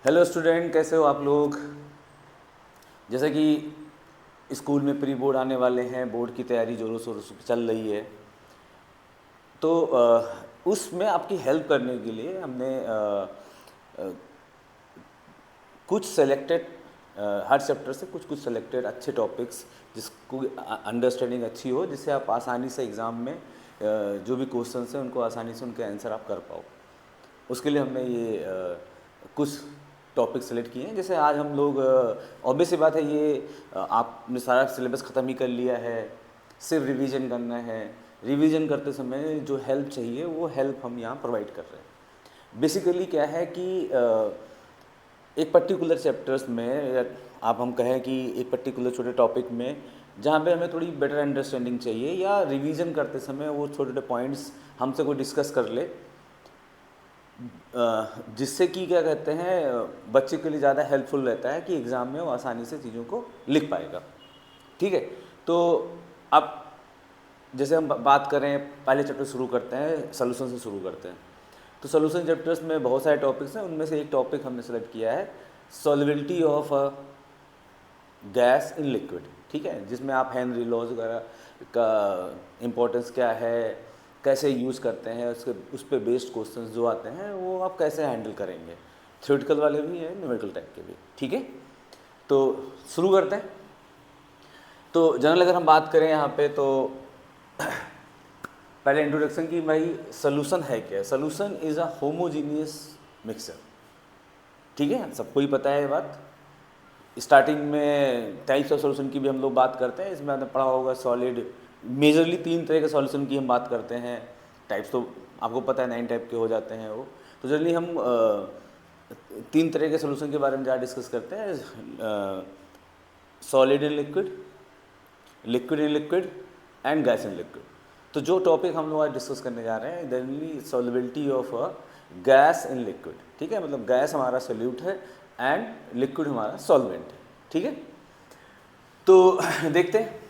Hello student, कैसे हो आप लोग। जैसा कि स्कूल में प्री बोर्ड आने वाले हैं, बोर्ड की तैयारी जोरों शोरों से चल रही है। तो उसमें आपकी हेल्प करने के लिए हमने अ, कुछ सेलेक्टेड हर चैप्टर से कुछ कुछ सेलेक्टेड अच्छे टॉपिक्स जिसको अंडरस्टैंडिंग अच्छी हो, जिससे आप आसानी से एग्ज़ाम में जो भी क्वेश्चंस हैं उनको आसानी से उनके आंसर आप कर पाओ। उसके लिए हमने ये कुछ टॉपिक सेलेक्ट किए हैं। जैसे आज हम लोग ऑब्वियस सी बात है, ये आपने सारा सिलेबस ख़त्म ही कर लिया है, सिर्फ रिवीजन करना है। रिवीजन करते समय जो हेल्प चाहिए वो हेल्प हम यहाँ प्रोवाइड कर रहे हैं। बेसिकली क्या है कि एक पर्टिकुलर चैप्टर्स में, या आप हम कहें कि एक पर्टिकुलर छोटे टॉपिक में जहाँ पे हमें थोड़ी बेटर अंडरस्टैंडिंग चाहिए, या रिवीजन करते समय वो छोटे छोटे पॉइंट्स हमसे कोई डिस्कस कर ले, जिससे कि क्या कहते हैं बच्चे के लिए ज़्यादा हेल्पफुल रहता है कि एग्ज़ाम में वो आसानी से चीज़ों को लिख पाएगा। ठीक है। तो अब जैसे हम बात करें, पहले चैप्टर शुरू करते हैं, सोल्यूशन से शुरू करते हैं। तो सोल्यूशन चैप्टर्स में बहुत सारे टॉपिक्स हैं, उनमें से एक टॉपिक हमने सेलेक्ट किया है solubility of gas in liquid. ठीक है, जिसमें आप हेनरी लॉज वगैरह का इम्पोर्टेंस क्या है, कैसे यूज़ करते हैं, उस पर बेस्ड क्वेश्चंस जो आते हैं वो आप कैसे हैंडल करेंगे। थ्योरेटिकल वाले भी हैं, न्यूमेरिकल टाइप के भी। ठीक है, तो शुरू करते हैं। तो जनरल अगर हम बात करें यहाँ पे, तो पहले इंट्रोडक्शन की, भाई सोल्यूशन है क्या। Solution is a homogeneous mixture. ठीक है, सबको ही पता है ये बात। स्टार्टिंग में टाइप्स ऑफ सॉल्यूशन की भी हम लोग बात करते हैं, इसमें आपने पढ़ा होगा सॉलिड। मेजरली 3 तरह के सॉल्यूशन की हम बात करते हैं। टाइप्स तो आपको पता है 9 टाइप के हो जाते हैं वो। तो जनरली हम 3 तरह के सॉल्यूशन के बारे में ज़्यादा डिस्कस करते हैं, solid in liquid, liquid in liquid and gas in liquid. तो जो टॉपिक हम लोग आज डिस्कस करने जा रहे हैं, generally solubility of gas in liquid. ठीक है, मतलब गैस हमारा सोल्यूट है एंड लिक्विड हमारा सॉल्वेंट है। ठीक है, तो देखते हैं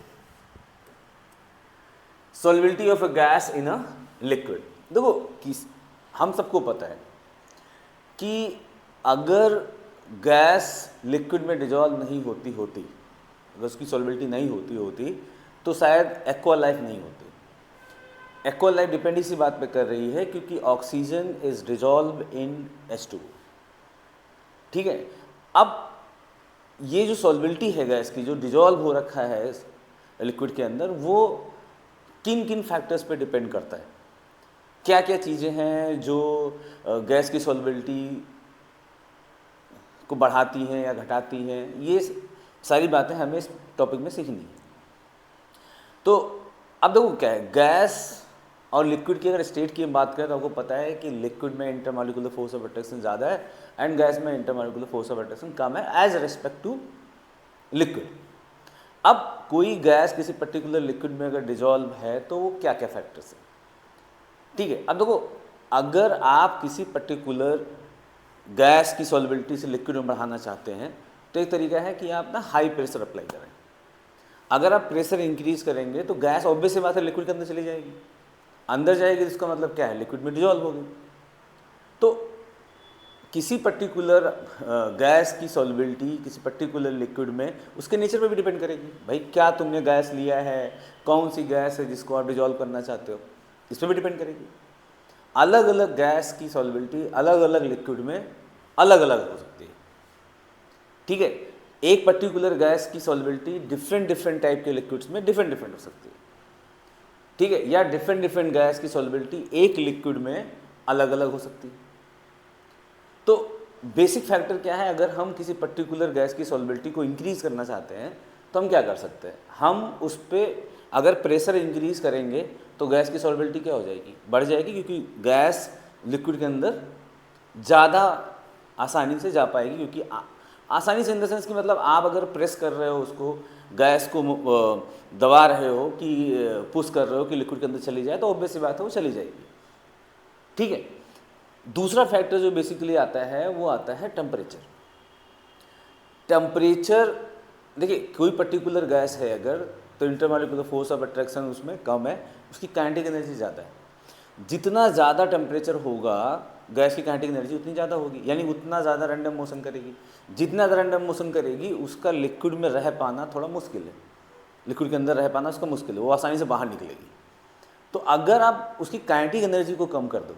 solubility of a gas in a liquid. देखो कि हम सबको पता है कि अगर गैस लिक्विड में डिजॉल्व नहीं होती अगर उसकी सॉल्युबिलिटी नहीं होती तो शायद एक्वा लाइफ नहीं होती। एक्वा लाइफ डिपेंड इसी बात पे कर रही है क्योंकि oxygen is dissolve in H2O। ठीक है, अब ये जो सॉल्युबिलिटी है गैस की, जो डिजॉल्व हो रखा है लिक्विड के अंदर, वो किन किन फैक्टर्स पे डिपेंड करता है। क्या क्या चीज़ें हैं जो गैस की सॉल्युबिलिटी को बढ़ाती हैं या घटाती हैं, ये सारी बातें हमें इस टॉपिक में सीखनी है। तो अब देखो क्या है, गैस और लिक्विड की अगर स्टेट की हम बात करें तो आपको पता है कि लिक्विड में इंटरमॉलिक्यूलर फोर्स ऑफ अट्रैक्शन ज़्यादा है एंड गैस में इंटरमॉलिक्यूलर फोर्स ऑफ अट्रैक्शन कम है एज रेस्पेक्ट टू लिक्विड। अब कोई गैस किसी पर्टिकुलर लिक्विड में अगर डिजॉल्व है तो वो क्या क्या फैक्टर्स हैं। ठीक है, अब देखो अगर आप किसी पर्टिकुलर गैस की सॉल्युबिलिटी से लिक्विड में बढ़ाना चाहते हैं तो एक तरीका है कि आप ना हाई प्रेशर अप्लाई करें। अगर आप प्रेशर इंक्रीज करेंगे तो गैस ऑब्वियस सी बात है लिक्विड के अंदर चली जाएगी, अंदर जाएगी, इसका मतलब क्या है, लिक्विड में डिजॉल्व होगी। तो किसी पर्टिकुलर गैस की सॉल्युबिलिटी किसी पर्टिकुलर लिक्विड में उसके नेचर पे भी डिपेंड करेगी। भाई क्या तुमने गैस लिया है, कौन सी गैस है जिसको आप डिजॉल्व करना चाहते हो, इस पर भी डिपेंड करेगी। अलग अलग गैस की सॉल्युबिलिटी अलग अलग लिक्विड में अलग अलग हो सकती है। ठीक है, एक पर्टिकुलर गैस की सॉल्युबिलिटी डिफरेंट डिफरेंट टाइप के लिक्विड्स में डिफरेंट डिफरेंट हो सकती है। ठीक है, या डिफरेंट डिफरेंट गैस की सॉल्युबिलिटी एक लिक्विड में अलग अलग हो सकती है। तो बेसिक फैक्टर क्या है, अगर हम किसी पर्टिकुलर गैस की सॉल्युबिलिटी को इंक्रीज करना चाहते हैं तो हम क्या कर सकते हैं, हम उस पर अगर प्रेशर इंक्रीज करेंगे तो गैस की सॉल्युबिलिटी क्या हो जाएगी, बढ़ जाएगी, क्योंकि गैस लिक्विड के अंदर ज़्यादा आसानी से जा पाएगी। क्योंकि आसानी से इन द सेंस कि मतलब आप अगर प्रेस कर रहे हो उसको, गैस को दबा रहे हो कि पुश कर रहे हो कि लिक्विड के अंदर चली जाए, तो ऑब्वियस सी बात है वो चली जाएगी। ठीक है, दूसरा फैक्टर जो बेसिकली आता है वो आता है टेम्परेचर। टेम्परेचर देखिए, कोई पर्टिकुलर गैस है अगर, तो इंटरमॉलिक्यूलर फोर्स ऑफ अट्रैक्शन उसमें कम है, उसकी काइनेटिक एनर्जी ज़्यादा है। जितना ज़्यादा टेम्परेचर होगा गैस की काइनेटिक एनर्जी उतनी ज़्यादा होगी, यानी उतना ज़्यादा रैंडम मोशन करेगी। जितना ज़्यादा रैंडम मोशन करेगी उसका लिक्विड में रह पाना थोड़ा मुश्किल है, लिक्विड के अंदर रह पाना उसका मुश्किल है, वो आसानी से बाहर निकलेगी। तो अगर आप उसकी काइनेटिक एनर्जी को कम कर दो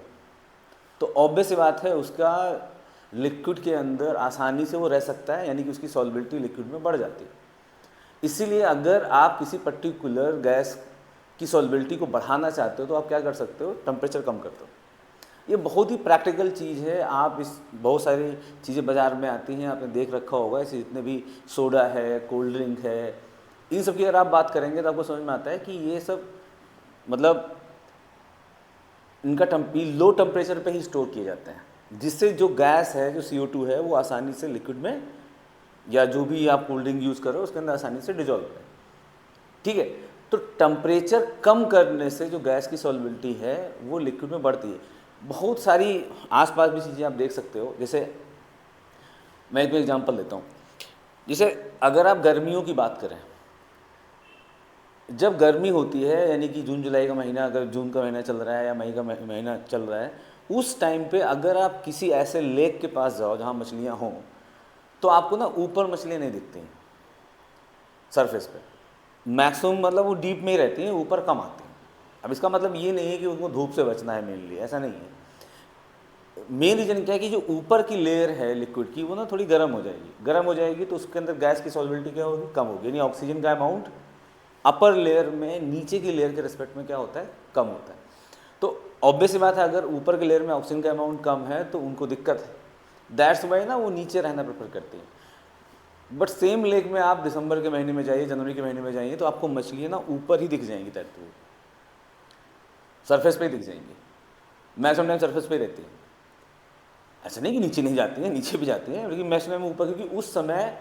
तो ऑब्वियस सी बात है उसका लिक्विड के अंदर आसानी से वो रह सकता है, यानी कि उसकी सॉल्बिलिटी लिक्विड में बढ़ जाती है। इसीलिए अगर आप किसी पर्टिकुलर गैस की सॉल्बिलिटी को बढ़ाना चाहते हो तो आप क्या कर सकते हो, टेम्परेचर कम कर दो। ये बहुत ही प्रैक्टिकल चीज़ है। आप इस बहुत सारी चीज़ें बाज़ार में आती हैं, आपने देख रखा होगा, ऐसे जितने भी सोडा है, कोल्ड ड्रिंक है, इन सब की अगर आप बात करेंगे तो आपको समझ में आता है कि ये सब मतलब इनका लो टेम्परेचर पे ही स्टोर किए जाते हैं, जिससे जो गैस है, जो CO2 है, वो आसानी से लिक्विड में या जो भी आप कोल्ड ड्रिंक यूज़ करो उसके अंदर आसानी से डिजॉल्व हो जाए। ठीक है, तो टेम्परेचर कम करने से जो गैस की सॉल्बिलिटी है वो लिक्विड में बढ़ती है। बहुत सारी आसपास भी चीज़ें आप देख सकते हो, जैसे मैं एक एग्जांपल देता हूँ। जैसे अगर आप गर्मियों की बात करें, जब गर्मी होती है, यानी कि जून जुलाई का महीना, अगर जून का महीना चल रहा है या मई का महीना चल रहा है, उस टाइम पे अगर आप किसी ऐसे लेक के पास जाओ जहाँ मछलियाँ हों, तो आपको ना ऊपर मछलियाँ नहीं दिखती हैं सरफेस पे, मैक्सिमम मतलब वो डीप में ही रहती हैं, ऊपर कम आती हैं। अब इसका मतलब ये नहीं है कि उनको धूप से बचना है मेनली, ऐसा नहीं है। मेन रीज़न क्या है कि जो ऊपर की लेयर है लिक्विड की वो ना थोड़ी गर्म हो जाएगी। गर्म हो जाएगी तो उसके अंदर गैस की सॉल्बिलिटी क्या होगी, कम होगी, यानी ऑक्सीजन का अमाउंट अपर लेयर में नीचे की लेयर के रिस्पेक्ट में क्या होता है, कम होता है। तो ऑब्वियस सी बात है, अगर ऊपर के लेयर में ऑक्सीजन का अमाउंट कम है तो उनको दिक्कत है, दैट्स वाई ना वो नीचे रहना प्रेफर करती हैं। बट सेम लेक में आप दिसंबर के महीने में जाइए, जनवरी के महीने में जाइए, तो आपको मछलियाँ ना ऊपर ही दिख जाएंगी, तट सरफेस पे ही दिख जाएंगी, मैक्सिमम टाइम सरफेस पे ही रहती है। ऐसा नहीं कि नीचे नहीं जाती हैं, नीचे भी जाती हैं, लेकिन मैक्सिमम ऊपर, क्योंकि उस समय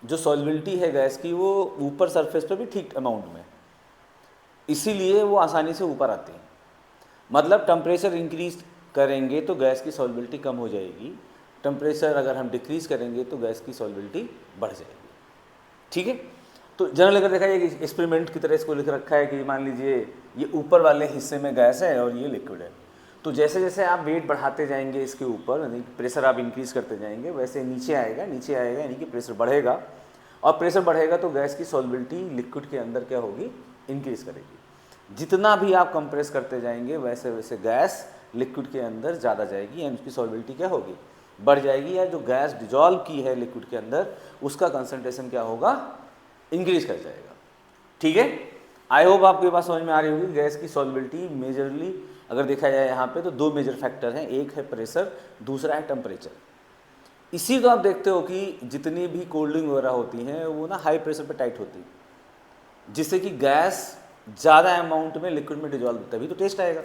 जो सॉल्बिलिटी है गैस की वो ऊपर सरफेस पे भी ठीक अमाउंट में, इसीलिए वो आसानी से ऊपर आती है। मतलब टेम्परेचर इंक्रीज करेंगे तो गैस की सॉल्बिलिटी कम हो जाएगी, टेम्परेचर अगर हम डिक्रीज़ करेंगे तो गैस की सॉल्बिलिटी बढ़ जाएगी। ठीक है, तो जनरल अगर देखा जाए एक्सपेरिमेंट की तरह इसको लिख रखा है कि मान लीजिए ये ऊपर वाले हिस्से में गैस है और ये लिक्विड है, तो जैसे जैसे आप वेट बढ़ाते जाएंगे इसके ऊपर, यानी प्रेशर आप इंक्रीज़ करते जाएंगे, वैसे नीचे आएगा, नीचे आएगा, यानी कि प्रेशर बढ़ेगा, और प्रेशर बढ़ेगा तो गैस की सॉल्बिलिटी लिक्विड के अंदर क्या होगी, इंक्रीज़ करेगी। जितना भी आप कंप्रेस करते जाएंगे वैसे वैसे गैस लिक्विड के अंदर ज़्यादा जाएगी, यानी उसकी सॉल्बिलिटी क्या होगी, बढ़ जाएगी, या जो गैस डिजॉल्व की है लिक्विड के अंदर उसका कंसंट्रेशन क्या होगा, इंक्रीज कर जाएगा। ठीक है, आई होप आपको ये बात समझ में आ रही होगी। गैस की सॉल्बिलिटी मेजरली अगर देखा जाए यहाँ पे तो दो मेजर फैक्टर हैं, एक है प्रेशर, दूसरा है टेम्परेचर। इसी तो आप देखते हो कि जितनी भी कोल्ड ड्रिंक वगैरह होती हैं वो ना हाई प्रेशर पे टाइट होती है, जिससे कि गैस ज़्यादा अमाउंट में लिक्विड में डिजॉल्व, तभी तो टेस्ट आएगा।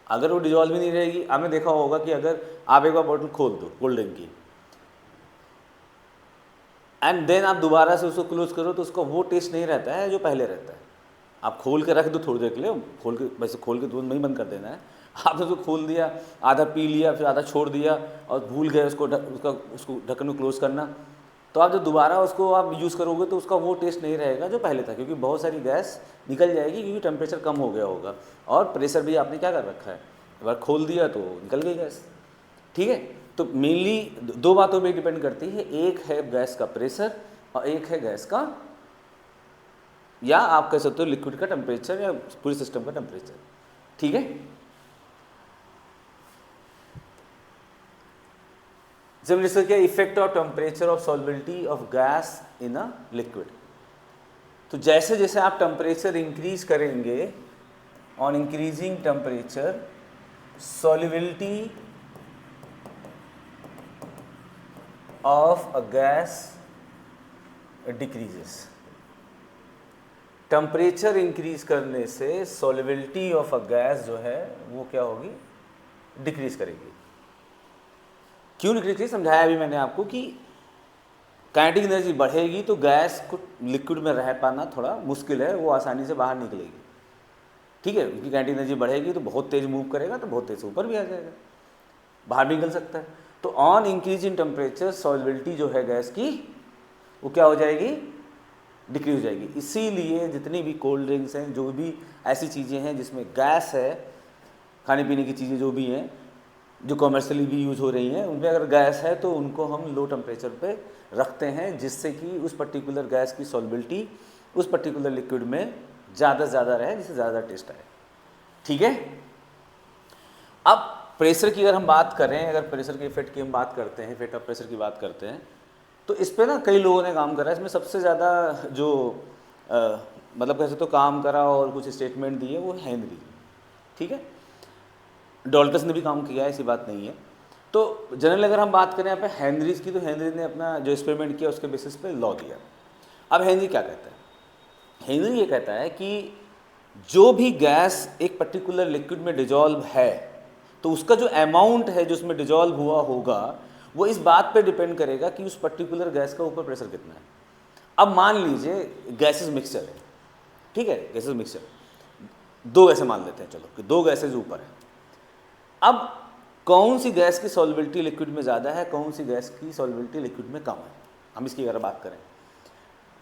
अगर वो डिजॉल्व ही नहीं रहेगी, आपने देखा होगा कि अगर आप एक बार बॉटल खोल दो कोल्ड ड्रिंक की एंड देन आप दोबारा से उसको क्लोज करो तो उसका वो टेस्ट नहीं रहता है जो पहले रहता है। आप खोल के रख दो थोड़ी देर के लिए, खोल के वैसे खोल के तुरंत नहीं बंद कर देना है, आपने उसको खोल दिया, आधा पी लिया, फिर आधा छोड़ दिया और भूल गए उसको उसको ढक्कन को क्लोज करना, तो आप जब दोबारा उसको आप यूज़ करोगे तो उसका वो टेस्ट नहीं रहेगा जो पहले था, क्योंकि बहुत सारी गैस निकल जाएगी, क्योंकि टेम्परेचर कम हो गया होगा और प्रेशर भी आपने क्या कर रखा है, एक बार खोल दिया तो निकल गई गैस। ठीक है, तो मेनली दो बातों पे डिपेंड करती है, एक है गैस का प्रेशर और एक है गैस का, या आप कह सकते हो लिक्विड का टेम्परेचर या पूरे सिस्टम का टेम्परेचर। ठीक है, जब डिस्कस किया effect of temperature of solubility of gas in a liquid, तो जैसे जैसे आप टेम्परेचर इंक्रीज करेंगे, on increasing temperature solubility of a gas decreases। Temperature increase करने से solubility of a gas जो है वो क्या होगी, डिक्रीज करेगी। क्यों डिक्रीज करेगी, समझाया अभी मैंने आपको कि काइनेटिक एनर्जी बढ़ेगी तो गैस को लिक्विड में रह पाना थोड़ा मुश्किल है, वो आसानी से बाहर निकलेगी। ठीक है, उसकी काइनेटिक एनर्जी बढ़ेगी तो बहुत तेज मूव करेगा, तो बहुत तेज ऊपर भी आ जाएगा, बाहर भी निकल सकता है। तो ऑन इंक्रीज इन टेम्परेचर सॉल्बिलिटी जो है गैस की वो क्या हो जाएगी, डिक्रीज हो जाएगी। इसीलिए जितनी भी कोल्ड ड्रिंक्स हैं, जो भी ऐसी चीज़ें हैं जिसमें गैस है, खाने पीने की चीज़ें जो भी हैं, जो कॉमर्शियली भी यूज हो रही हैं, उनमें अगर गैस है तो उनको हम लो टेम्परेचर पे रखते हैं, जिससे कि उस पर्टिकुलर गैस की सॉल्बिलिटी उस पर्टिकुलर लिक्विड में ज़्यादा से ज़्यादा रहे, जिससे ज़्यादा टेस्ट आए। ठीक है। अब प्रेशर की अगर हम बात करें, अगर प्रेशर के इफेक्ट की हम बात करते हैं, इफेक्ट ऑफ प्रेशर की बात करते हैं, तो इस पर ना कई लोगों ने काम करा है। इसमें सबसे ज़्यादा जो मतलब कैसे तो काम करा और कुछ स्टेटमेंट दिए वो हेनरी। ठीक है, डॉल्टस ने भी काम किया है, ऐसी बात नहीं है। तो जनरली अगर हम बात करें यहाँ पे हेनरीज की, तो हेनरी ने अपना जो एक्सपेरिमेंट किया उसके बेसिस पे लॉ दिया। अब हेनरी क्या कहता है? हेनरी ये कहता है कि जो भी गैस एक पर्टिकुलर लिक्विड में डिजॉल्व है, तो उसका जो अमाउंट है जो उसमें डिजॉल्व हुआ होगा, वो इस बात पे डिपेंड करेगा कि उस पर्टिकुलर गैस का ऊपर प्रेशर कितना है। अब मान लीजिए गैसेस मिक्सचर है, ठीक है, गैसेस मिक्सचर, दो गैसें मान लेते हैं, चलो कि दो गैसेज ऊपर है। अब कौन सी गैस की सॉल्बिलिटी लिक्विड में ज़्यादा है, कौन सी गैस की सॉल्बिलिटी लिक्विड में कम है, हम इसकी अगर बात करें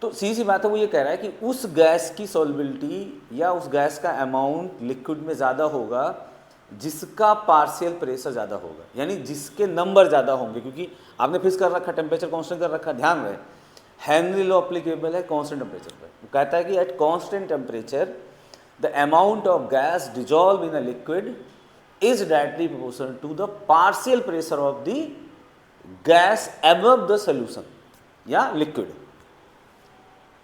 तो सीधी सी बात है, वो ये कह रहा है कि उस गैस की सॉल्बिलिटी या उस गैस का अमाउंट लिक्विड में ज़्यादा होगा जिसका पार्शियल प्रेशर ज़्यादा होगा, यानी जिसके नंबर ज़्यादा होंगे, क्योंकि आपने फिक्स कर रखा, टेम्परेचर कांस्टेंट कर रखा। ध्यान रहे, हेनरी लॉ एप्लीकेबल है कांस्टेंट टेम्परेचर पर। वो कहता है कि at constant temperature the amount of gas dissolve in a liquid is directly proportional to the partial pressure of the gas above the solution या लिक्विड।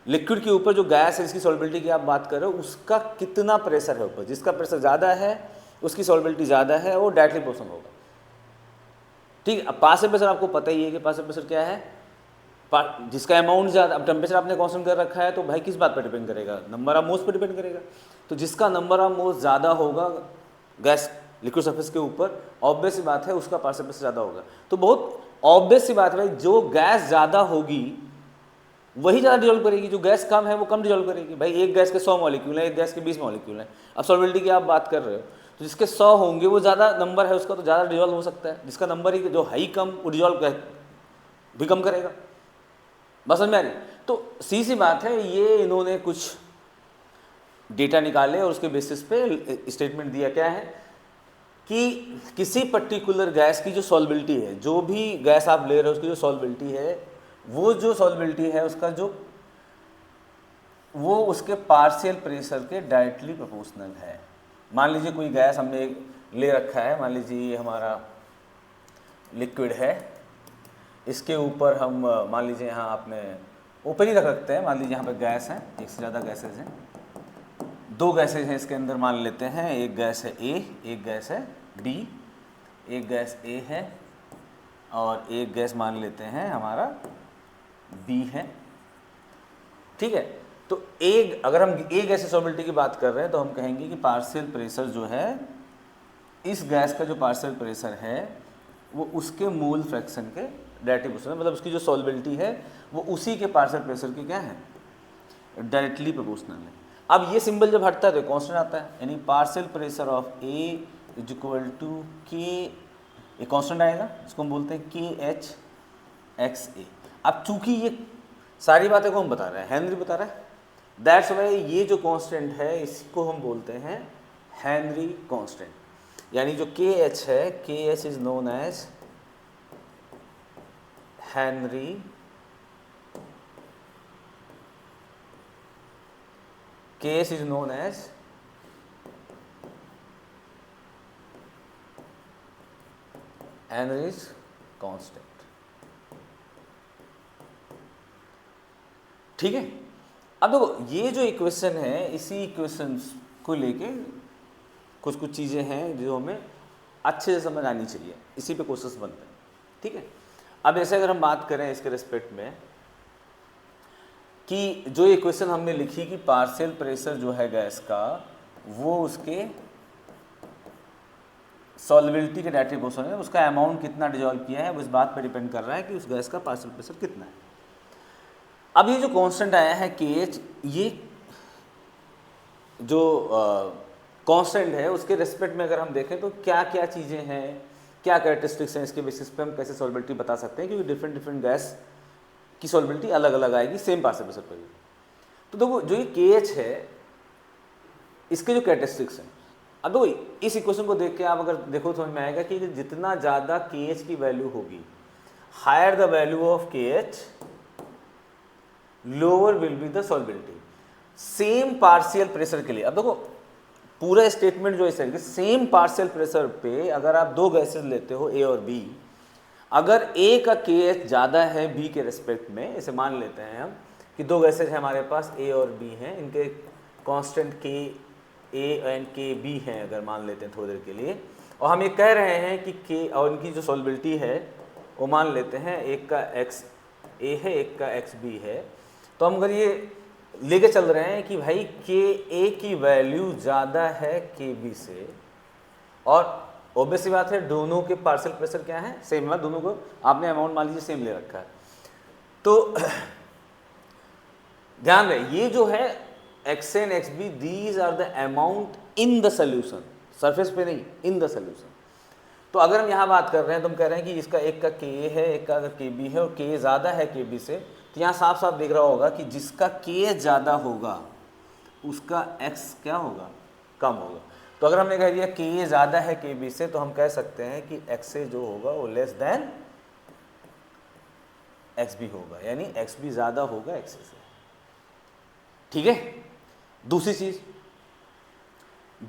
लिक्विड के ऊपर जो गैस है, इसकी सॉल्बिलिटी की आप बात कर रहे हो, उसका कितना प्रेशर है ऊपर, जिसका प्रेशर ज़्यादा है उसकी सॉल्बिलिटी ज़्यादा है, वो डायरेक्टली प्रोपोर्शनल होगा। ठीक है। अब पार्शियल प्रेशर आपको पता ही है कि पार्शियल प्रेशर क्या है, जिसका अमाउंट ज़्यादा। अब टेम्परेचर आपने कांस्टेंट कर रखा है, तो भाई किस बात पर डिपेंड करेगा, number of moles per depend करेगा। तो जिसका नंबर ऑफ मोल्स ज़्यादा होगा गैस लिक्विड सरफेस के ऊपर, ऑब्वियस सी बात है उसका पार्शियल प्रेशर ज़्यादा होगा। तो बहुत ऑब्वियस सी बात है भाई, जो गैस ज़्यादा होगी वही ज़्यादा डिजॉल्व करेगी, जो गैस कम है वो कम डिजॉल्व करेगी। भाई एक गैस के 100 मॉलिक्यूल है, एक गैस के 20 मॉलिक्यूल है। अब सॉल्बिलिटी की आप बात कर रहे हो, तो जिसके 100 होंगे वो ज़्यादा नंबर है उसका, तो ज़्यादा डिजॉल्व हो सकता है। जिसका नंबर ही जो है ही कम, वो डिजॉल्व भी कम करेगा। बस समझ में आ रही? तो सी बात है, ये इन्होंने कुछ डेटा निकाले और उसके बेसिस पे स्टेटमेंट दिया। क्या है कि किसी पर्टिकुलर गैस की जो सॉल्बिलिटी है, जो भी गैस आप ले रहे हो उसकी जो सॉल्बिलिटी है, वो जो सॉल्बिलिटी है उसका जो वो उसके पार्शियल प्रेशर के डायरेक्टली प्रोपोर्शनल है। मान लीजिए कोई गैस हमने ले रखा है, मान लीजिए ये हमारा लिक्विड है, इसके ऊपर हम मान लीजिए यहाँ आपने ऊपर ही रखते हैं, मान लीजिए यहाँ पे गैस है, एक से ज़्यादा गैसेज हैं, दो गैसेज हैं इसके अंदर मान लेते हैं, एक गैस है ए, एक गैस है बी, एक गैस ए है और एक गैस मान लेते हैं हमारा बी है। ठीक है। तो एक, अगर हम ए गैस की सॉल्बिलिटी की बात कर रहे हैं तो हम कहेंगे कि पार्शियल प्रेशर जो है, इस गैस का जो पार्शियल प्रेशर है वो उसके मोल फ्रैक्शन के डायरेक्टली प्रोपोर्शनल, मतलब उसकी जो सॉल्बिलिटी है वो उसी के पार्शियल प्रेशर के क्या है, डायरेक्टली प्रोपोर्शनल है। अब ये सिंबल जब हटता है तो कांस्टेंट आता है, यानी partial pressure of A is equal to K, ये कांस्टेंट आएगा, इसको हम बोलते हैं के एच एक्स ए। अब चूंकि ये सारी बातें को हम बता रहे हैं, हेनरी बता रहा है, दैट्स वाई ये जो कांस्टेंट है इसको हम बोलते हैं हेनरी कांस्टेंट। यानी जो के एच है, K H is known as Henry K H is known as Henry's constant. ठीक है। अब देखो ये जो इक्वेशन है, इसी इक्वेशन को लेके कुछ कुछ चीज़ें हैं जो हमें अच्छे से समझ आनी चाहिए, इसी पे क्वेश्चंस बनते हैं। ठीक है। अब ऐसे अगर हम बात करें इसके रिस्पेक्ट में कि जो इक्वेशन हमने लिखी कि पार्शियल प्रेशर जो है गैस का वो उसके सॉल्बिलिटी के डायरेक्टली प्रोपोर्शनल है, उसका अमाउंट कितना डिजॉल्व किया है वो इस बात पर डिपेंड कर रहा है कि उस गैस का पार्शियल प्रेशर कितना है। अब ये जो कांस्टेंट आया है के एच, ये जो कांस्टेंट है उसके रिस्पेक्ट में अगर हम देखें तो क्या क्या चीज़ें हैं, क्या कैरेक्टरिस्टिक्स हैं, इसके बेसिस पे हम कैसे सॉल्बिलिटी बता सकते हैं, क्योंकि डिफरेंट गैस की सॉल्बिलिटी अलग अलग आएगी सेम पार्शियल प्रेशर पर। तो देखो जो ये के एच है, इसके जो कैरेक्टरिस्टिक्स हैं, अब देखो इस इक्वेशन को देख के आप अगर देखो तो समझ में आएगा कि जितना ज़्यादा KH की वैल्यू होगी, higher the value of KH, lower will be the solubility. Same partial pressure के लिए, अब देखो पूरा स्टेटमेंट जो है सेम पार्शियल प्रेशर पे अगर आप दो गैसेस लेते हो A और B, अगर A का KH ज़्यादा है B के रिस्पेक्ट में, इसे मान लेते हैं हम कि दो गैसेज हैं हमारे पास A और B हैं, इनके कांस्टेंट KA एंड KB हैं अगर मान लेते हैं थोड़ी देर के लिए, और हम ये कह रहे हैं कि K और इनकी जो सॉल्युबिलिटी है वो मान लेते हैं एक का XA है एक का XB है, तो हम अगर ये लेके चल रहे हैं कि भाई KA की वैल्यू ज़्यादा है KB से, और ऑब्वियसली बात है दोनों के पार्शियल प्रेशर क्या है, सेम है, दोनों को आपने अमाउंट मान लीजिए सेम ले रखा है, तो ध्यान रहे ये जो है XA and XB these are the amount in the solution, surface पे नहीं, इन द सोल्यूशन। तो अगर हम यहाँ बात कर रहे हैं तो हम कह रहे हैं कि इसका एक का KA है एक का अगर KB है और KA ज़्यादा है KB से, तो यहाँ साफ साफ दिख रहा होगा कि जिसका KA ज़्यादा होगा उसका X क्या होगा, कम होगा। तो अगर हमने कह दिया KA ज़्यादा है KB से, तो हम कह सकते हैं कि XA जो होगा वो लेस देन XB होगा, यानी XB ज़्यादा होगा XA से। ठीक है, दूसरी चीज़,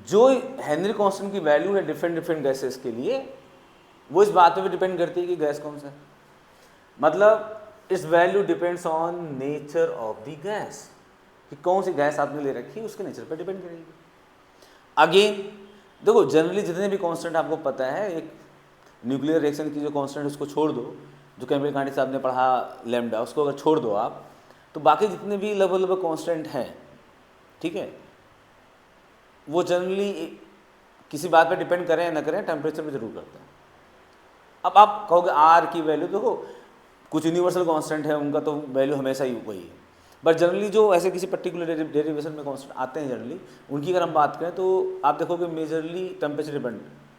जो हेनरी कांस्टेंट की वैल्यू है डिफरेंट गैसेस के लिए, वो इस बात पे भी डिपेंड करती है कि गैस कौन सा है, मतलब इस value depends on nature of the gas, कि कौन सी गैस आपने ले रखी है उसके नेचर पर डिपेंड करेगी। अगेन देखो जनरली जितने भी कांस्टेंट आपको पता है, एक न्यूक्लियर रिएक्शन की जो कांस्टेंट उसको छोड़ दो, जो केमिकल कांटी साहब ने पढ़ा लैम्डा, उसको अगर छोड़ दो आप, तो बाकी जितने भी लगभग कांस्टेंट हैं, ठीक है, वो जनरली किसी बात पे डिपेंड करें या ना करें, टेम्परेचर पे जरूर करते हैं। अब आप कहोगे R की वैल्यू, देखो कुछ यूनिवर्सल कांस्टेंट है उनका तो वैल्यू हमेशा ही वही है, बट जनरली जो ऐसे किसी पर्टिकुलर डेरिवेशन में कांस्टेंट आते हैं जनरली, उनकी अगर हम बात करें तो आप देखोगे मेजरली टेम्परेचर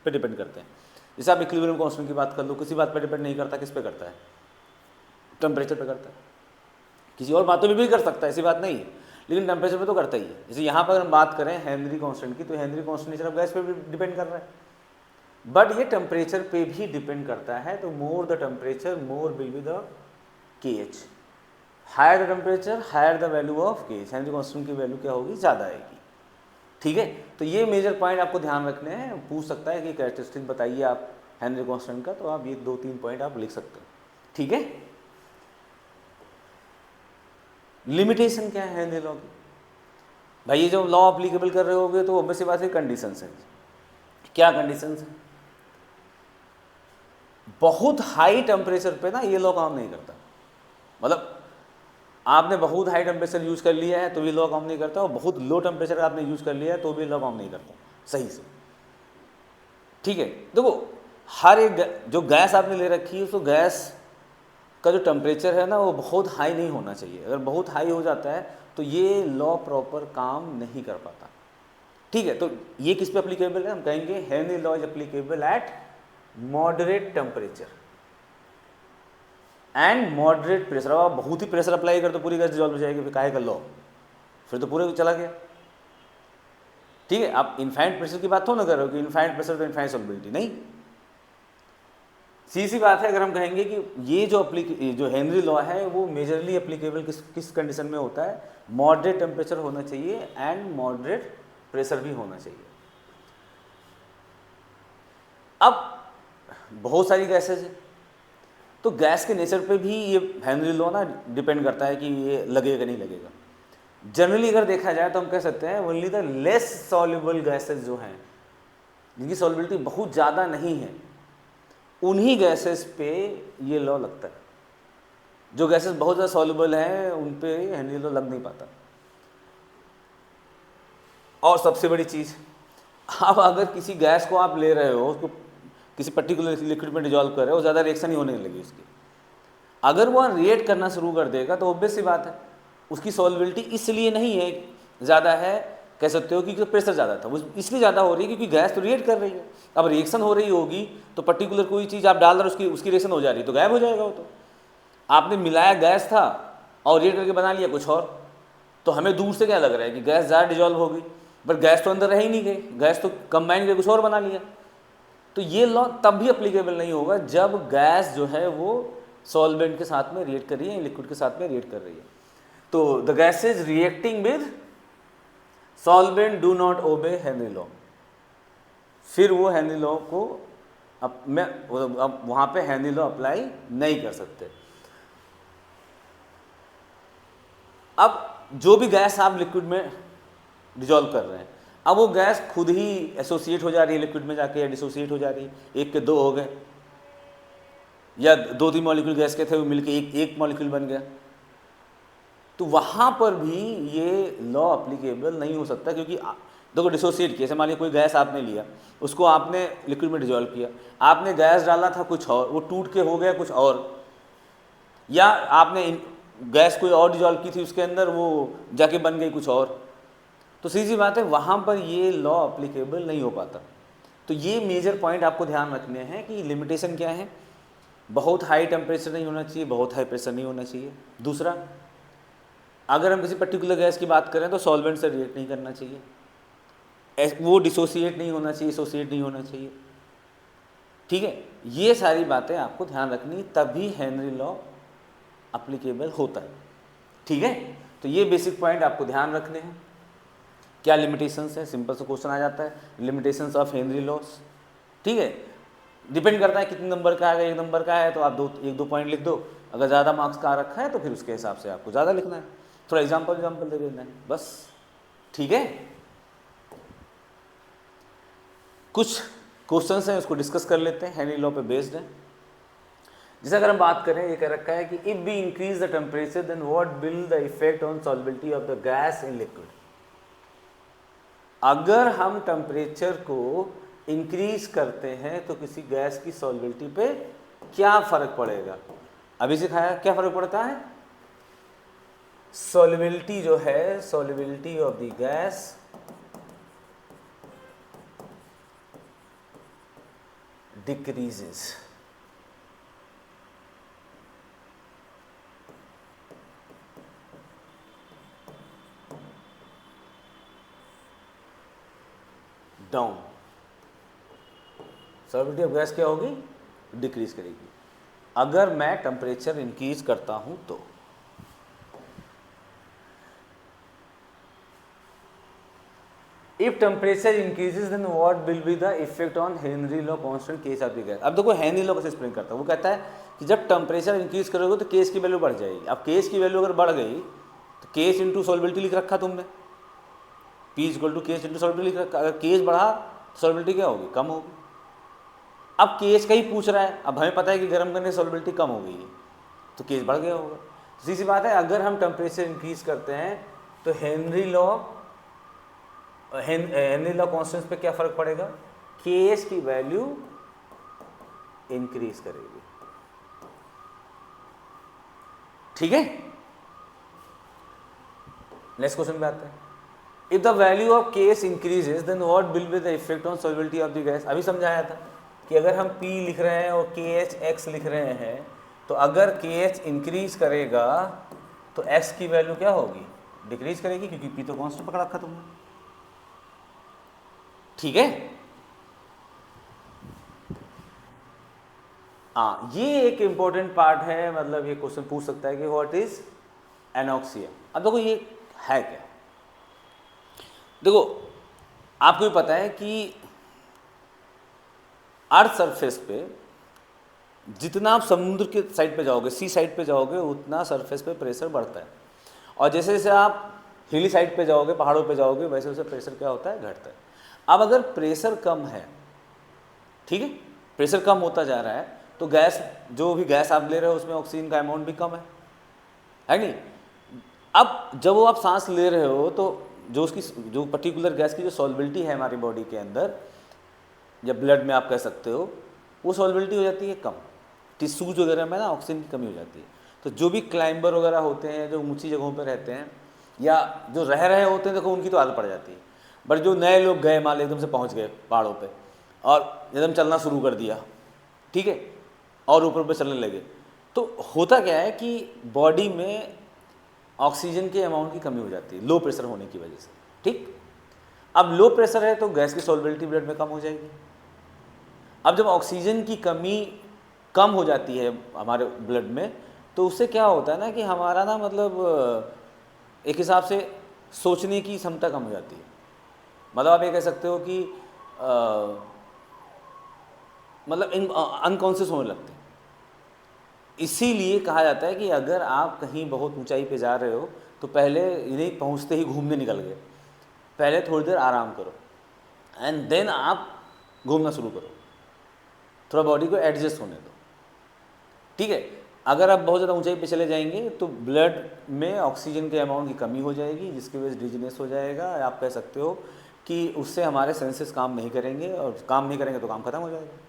पे डिपेंड करते हैं। जैसे आप इक्विलिब्रियम कांस्टेंट की बात कर लो, किसी बात पे डिपेंड नहीं करता, किस पे करता है, टेम्परेचर पे करता है, किसी और बातों में भी कर सकता है, ऐसी बात नहीं है, लेकिन टेम्परेचर पे तो करता ही है। जैसे यहाँ पर हम बात करें हेनरी कांस्टेंट की, तो Henry constant nature of gas पे भी डिपेंड कर रहा है, बट ये टेम्परेचर पे भी डिपेंड करता है। तो more the temperature more will be the KH, higher the temperature higher the value of KH, Henry constant की वैल्यू क्या होगी, ज़्यादा आएगी। ठीक है, तो ये मेजर पॉइंट आपको ध्यान रखने हैं। पूछ सकता है कि कैरेक्टरिस्टिक बताइए आप हेनरी कांस्टेंट का, तो आप ये 2-3 पॉइंट आप लिख सकते हो। ठीक है, लिमिटेशन क्या है हेनरी लॉ की, भाई ये जो लॉ अप्लीकेबल कर रहे होगे तो ऑब्वियसली बात है कंडीशंस है। क्या कंडीशंस है, बहुत हाई टेम्परेचर पे ना ये लॉ काम नहीं करता, मतलब आपने बहुत हाई टेम्परेचर यूज कर लिया है तो भी लॉ काम नहीं करता, और बहुत लो टेम्परेचर आपने यूज कर लिया है तो भी लॉ काम नहीं करता सही से। ठीक है, देखो हर एक जो गैस आपने ले रखी है उसको गैस का जो टेम्परेचर है ना वो बहुत हाई नहीं होना चाहिए, अगर बहुत हाई हो जाता है तो ये लॉ प्रॉपर काम नहीं कर पाता। ठीक है, तो ये किस पे अप्लीकेबल है, हम कहेंगे Henry law is applicable eight moderate temperature and moderate pressure. अब आप बहुत ही प्रेशर अप्लाई कर तो पूरी गैस डिजॉल्व हो जाएगी, फिर काहे का लॉ, फिर तो पूरे चला गया। ठीक है, आप इनफाइनाइट प्रेशर की बात हो ना कर रहे हो कि इनफाइनाइट प्रेशर तो इनफाइनाइट सॉल्युबिलिटी नहीं, सी बात है। अगर हम कहेंगे कि ये जो हेनरी लॉ है वो मेजरली एप्लीकेबल किस कंडीशन में होता है, मॉडरेट टेम्परेचर होना चाहिए एंड मॉडरेट प्रेशर भी होना चाहिए। अब बहुत सारी गैसेज है, तो गैस के नेचर पे भी ये हेनरी लॉ ना डिपेंड करता है कि ये लगेगा नहीं लगेगा। जनरली अगर देखा जाए तो हम कह सकते हैं only the less soluble gases जो हैं, जिनकी सॉल्युबिलिटी बहुत ज़्यादा नहीं है, उन्हीं गैसेस पे ये लॉ लगता है। जो गैसेस बहुत ज़्यादा सॉल्युबल हैं उन पे हेनरी लॉ लग नहीं पाता। और सबसे बड़ी चीज़, अब अगर किसी गैस को आप ले रहे हो, उसको किसी पर्टिकुलर लिक्विड में डिजॉल्व कर रहे हो, ज़्यादा रिएक्शन ही होने लगी उसकी, अगर वो रिएक्ट करना शुरू कर देगा तो ऑब्वियस सी बात है उसकी सॉल्युबिलिटी इसलिए नहीं है ज़्यादा है, कह सकते हो कि प्रेशर ज़्यादा था, वो इसलिए ज़्यादा हो रही है क्योंकि गैस तो रिएक्ट कर रही है। अब रिएक्शन हो रही होगी तो पर्टिकुलर कोई चीज़ आप डाल रहे हो उसकी रिएक्शन हो जा रही है तो गायब हो जाएगा वो। तो आपने मिलाया गैस था और रिएक्ट करके बना लिया कुछ और, तो हमें दूर से क्या लग रहा है कि गैस ज़्यादा डिजॉल्व होगी, बट गैस तो अंदर रह ही नहीं गई, गैस तो कंबाइन करके कुछ और बना लिया। तो ये लॉ तब भी अप्लीकेबल नहीं होगा जब गैस जो है वो सॉल्वेंट के साथ में रिएक्ट कर रही है, लिक्विड के साथ में रिएक्ट कर रही है। तो the gases reacting with solvent do not obey Henry law, फिर वो हेनरी लॉ को अब वहाँ पे हेनरी लॉ अप्लाई नहीं कर सकते। अब जो भी गैस आप लिक्विड में डिजोल्व कर रहे हैं, अब वो गैस खुद ही एसोसिएट हो जा रही है लिक्विड में जाके, या डिसोसिएट हो जा रही है, एक के दो हो गए, या दो तीन मॉलिक्यूल गैस के थे वो मिलके एक मॉलिक्यूल बन गया, तो वहाँ पर भी ये लॉ अप्लीकेबल नहीं हो सकता। क्योंकि देखो डिसोसिएट किया, जैसे मान लीजिए कोई गैस आपने लिया, उसको आपने लिक्विड में डिजोल्व किया, आपने गैस डाला था कुछ और, वो टूट के हो गया कुछ और, या आपने गैस कोई और डिजोल्व की थी उसके अंदर, वो जाके बन गई कुछ और, तो सीधी बात है वहाँ पर ये लॉ अप्लीकेबल नहीं हो पाता। तो ये मेजर पॉइंट आपको ध्यान रखने हैं कि लिमिटेशन क्या है, बहुत हाई टेम्परेचर नहीं होना चाहिए, बहुत हाई प्रेशर नहीं होना चाहिए। दूसरा, अगर हम किसी पर्टिकुलर गैस की बात करें तो सॉल्वेंट से रिएक्ट नहीं करना चाहिए, वो डिसोसिएट नहीं होना चाहिए, एसोसिएट नहीं होना चाहिए। ठीक है, ये सारी बातें आपको ध्यान रखनी, तभी हेनरी लॉ अप्लीकेबल होता है। ठीक है, तो ये बेसिक पॉइंट आपको ध्यान रखने हैं। क्या लिमिटेशंस है, सिंपल सा क्वेश्चन आ जाता है, लिमिटेशंस ऑफ हेनरी लॉस। ठीक है, डिपेंड करता है कितने नंबर का है, 1 नंबर का है तो आप 1-2 पॉइंट लिख दो, अगर ज़्यादा मार्क्स का आ रखा है तो फिर उसके हिसाब से आपको ज़्यादा लिखना है, थोड़ा एग्जाम्पल दे देना है बस। ठीक है, कुछ क्वेश्चंस हैं उसको डिस्कस कर लेते हैं, हेनरी लॉ पे बेस्ड है। जैसे अगर हम बात करें, ये कह रखा है कि if we increase the temperature then what will the effect on solubility of the gas in liquid. अगर हम टेम्परेचर को इंक्रीज करते हैं तो किसी गैस की सॉल्युबिलिटी पे क्या फर्क पड़ेगा। अभी सिखाया क्या फर्क पड़ता है, सॉल्युबिलिटी जो है, solubility of the gas decreases. Down, solubility of gas क्या होगी, डिक्रीज करेगी। अगर मैं टेम्परेचर इंक्रीज करता हूं तो if temperature increases then what will be the effect on Henry law constant case of the gas. अब देखो हेनरी लॉ कैसे एक्सप्लेन करता है, वो कहता है कि जब टेम्परेचर इंक्रीज करोगे तो केस की वैल्यू बढ़ जाएगी। अब केस की वैल्यू अगर बढ़ गई तो केस इंटू सॉल्युबिलिटी लिख रखा तुमने, P = केस इंटू सॉल्युबिलिटी लिख रखा, अगर केस बढ़ा तो सॉल्युबिलिटी क्या होगी, कम होगी। अब केस का ही पूछ रहा है, अब हमें पता है कि गर्म करने से सॉल्युबिलिटी कम हो गई है तो केस बढ़ गया होगा। सीधी सी बात है, अगर हम टेम्परेचर इंक्रीज करते हैं तो हेनरी लॉ कांस्टेंट पे क्या फर्क पड़ेगा, केस की वैल्यू इंक्रीज करेगी। ठीक है, नेक्स्ट क्वेश्चन पे आते हैं। If the value of KH increases then what will be the effect on solubility of the gas. अभी समझाया था कि अगर हम P लिख रहे हैं और KH लिख रहे हैं, तो अगर KH इंक्रीज करेगा तो X की वैल्यू क्या होगी, डिक्रीज करेगी, क्योंकि P तो कांस्टेंट पकड़ रखा तुमने। ठीक है, हाँ, ये एक इंपॉर्टेंट पार्ट है, मतलब ये क्वेश्चन पूछ सकता है कि व्हाट इज एनॉक्सिया। अब देखो ये है क्या, देखो आपको भी पता है कि अर्थ सरफेस पे जितना आप समुद्र के साइड पे जाओगे, सी साइड पे जाओगे, उतना सरफेस पे प्रेशर बढ़ता है, और जैसे जैसे आप हिली साइड पे जाओगे, पहाड़ों पे जाओगे, वैसे वैसे प्रेशर क्या होता है, घटता है। अब अगर प्रेशर कम है, ठीक है, प्रेशर कम होता जा रहा है, तो गैस, जो भी गैस आप ले रहे हो उसमें ऑक्सीजन का अमाउंट भी कम है नहीं। अब जब वो आप सांस ले रहे हो तो जो पर्टिकुलर गैस की जो सॉल्युबिलिटी है हमारी बॉडी के अंदर, या ब्लड में आप कह सकते हो, वो सॉल्युबिलिटी हो जाती है कम, टिश्यूज वगैरह में ना ऑक्सीजन की कमी हो जाती है। तो जो भी क्लाइंबर वगैरह होते हैं, जो ऊंची जगहों पर रहते हैं, या जो रह रहे होते हैं, देखो उनकी तो आदत पड़ जाती है। बट जो नए लोग गए, मान एकदम से पहुंच गए पहाड़ों पे और एकदम चलना शुरू कर दिया, ठीक है, और ऊपर ऊपर चलने लगे, तो होता क्या है कि बॉडी में ऑक्सीजन के अमाउंट की कमी हो जाती है, लो प्रेशर होने की वजह से। ठीक, अब लो प्रेशर है तो गैस की सॉल्युबिलिटी ब्लड में कम हो जाएगी। अब जब ऑक्सीजन की कमी कम हो जाती है हमारे ब्लड में, तो उससे क्या होता है ना कि हमारा ना मतलब एक हिसाब से सोचने की क्षमता कम हो जाती है। मतलब आप ये कह सकते हो कि मतलब अनकॉन्शियस होने लगते हैं। इसीलिए कहा जाता है कि अगर आप कहीं बहुत ऊंचाई पे जा रहे हो तो पहले इन्हें पहुंचते ही घूमने निकल गए, पहले थोड़ी देर आराम करो एंड देन आप घूमना शुरू करो, थोड़ा बॉडी को एडजस्ट होने दो, ठीक है। अगर आप बहुत ज़्यादा ऊंचाई पे चले जाएंगे तो ब्लड में ऑक्सीजन के अमाउंट की कमी हो जाएगी, जिसकी वजह से डिजीनेस हो जाएगा। आप कह सकते हो कि उससे हमारे सेंसेस काम नहीं करेंगे, और काम नहीं करेंगे तो काम खत्म हो जाएगा।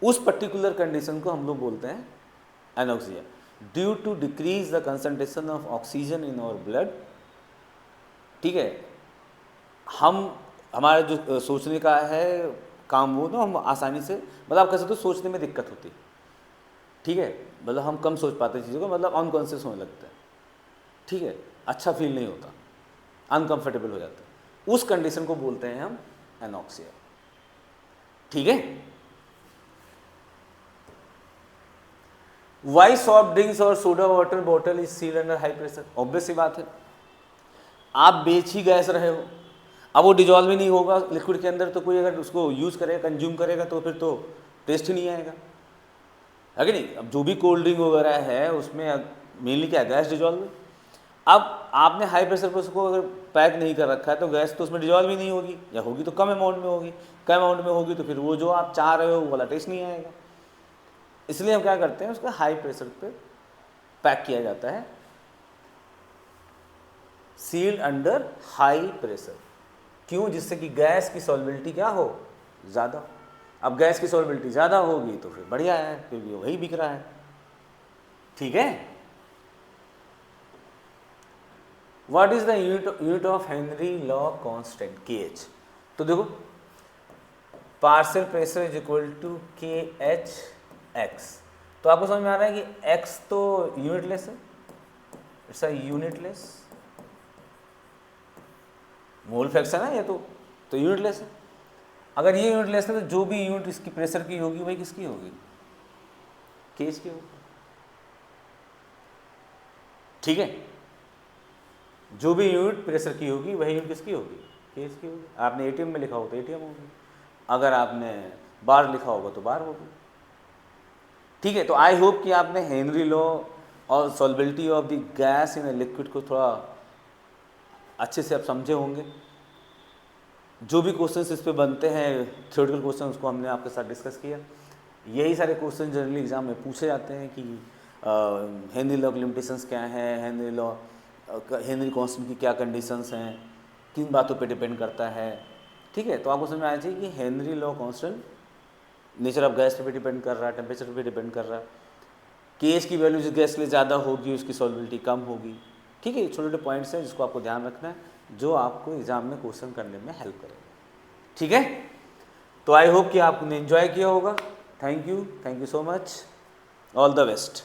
उस पर्टिकुलर कंडीशन को हम लोग बोलते हैं anoxia, due to decrease the concentration of oxygen in our blood, ठीक है। हमारे जो सोचने का है काम, वो ना हम आसानी से, मतलब आप कह सकते हो सोचने में दिक्कत होती है, ठीक है। मतलब हम कम सोच पाते चीज़ों को, मतलब अनकॉन्शियस होने लगता है, ठीक है। अच्छा फील नहीं होता, अनकंफर्टेबल हो जाता है। उस कंडीशन को बोलते हैं हम एनोक्सिया, ठीक है। वाई सॉफ्ट ड्रिंक्स और soda water bottle is sealed under high pressure? Obvious सी बात है, आप बेच ही गैस रहे हो, अब वो डिजॉल्व ही नहीं होगा लिक्विड के अंदर, तो कोई अगर उसको यूज़ करेगा, कंज्यूम करेगा, तो फिर तो टेस्ट ही नहीं आएगा, है कि नहीं। अब जो भी कोल्ड ड्रिंक वगैरह है उसमें मेनली क्या, गैस डिजॉल्व। अब आपने हाई प्रेशर पर उसको अगर पैक नहीं कर रखा है तो गैस तो उसमें डिजॉल्व ही नहीं होगी, या होगी तो कम अमाउंट में होगी। कम अमाउंट में होगी तो फिर वो जो आप चाह रहे हो वो वाला टेस्ट नहीं आएगा। इसलिए हम क्या करते हैं, उसका हाई प्रेशर पे पैक किया जाता है, सील्ड अंडर हाई प्रेशर। क्यों? जिससे कि गैस की सॉल्युबिलिटी क्या हो, ज़्यादा। अब गैस की सॉल्युबिलिटी ज़्यादा होगी तो फिर बढ़िया है, क्योंकि वही बिक रहा है, ठीक है। What is the unit of Henry law constant, KH? तो देखो, partial pressure is equal to KH/X। तो आपको समझ में आ रहा है कि X तो यूनिटलेस है, it's a unitless mole fraction है ये, तो यूनिटलेस है। अगर ये यूनिटलेस है तो जो भी यूनिट इसकी प्रेशर की होगी वही किसकी होगी, KH की होगी, ठीक है। जो भी यूनिट प्रेशर की होगी वही यूनिट किसकी होगी, KH की होगी। आपने ATM में लिखा हो तो ATM होगी, अगर आपने बार लिखा होगा तो बार होगी, ठीक है। तो आई होप कि आपने हेनरी लॉ और solubility of the gas in a liquid को थोड़ा अच्छे से आप समझे होंगे। जो भी क्वेश्चंस इस पे बनते हैं थ्योरेटिकल क्वेश्चन, उसको हमने आपके साथ डिस्कस किया। यही सारे क्वेश्चन जनरली एग्जाम में पूछे जाते हैं कि हेनरी लॉ की लिमिटेशंस क्या हैं, हेनरी कांस्टेंट की क्या कंडीशंस हैं, किन बातों पे डिपेंड करता है, ठीक है। तो आपको समझ में आना चाहिए कि Henry law constant nature of gas पे भी डिपेंड कर रहा है, टेम्परेचर पे भी डिपेंड कर रहा है। KH की वैल्यू जिस गैस के लिए ज़्यादा होगी उसकी सॉल्युबिलिटी कम होगी, ठीक है। छोटे छोटे पॉइंट्स हैं जिसको आपको ध्यान रखना है, जो आपको एग्जाम में क्वेश्चन करने में हेल्प करेगा, ठीक है। तो आई होप कि आपने एंजॉय किया होगा। Thank you so much, all the best.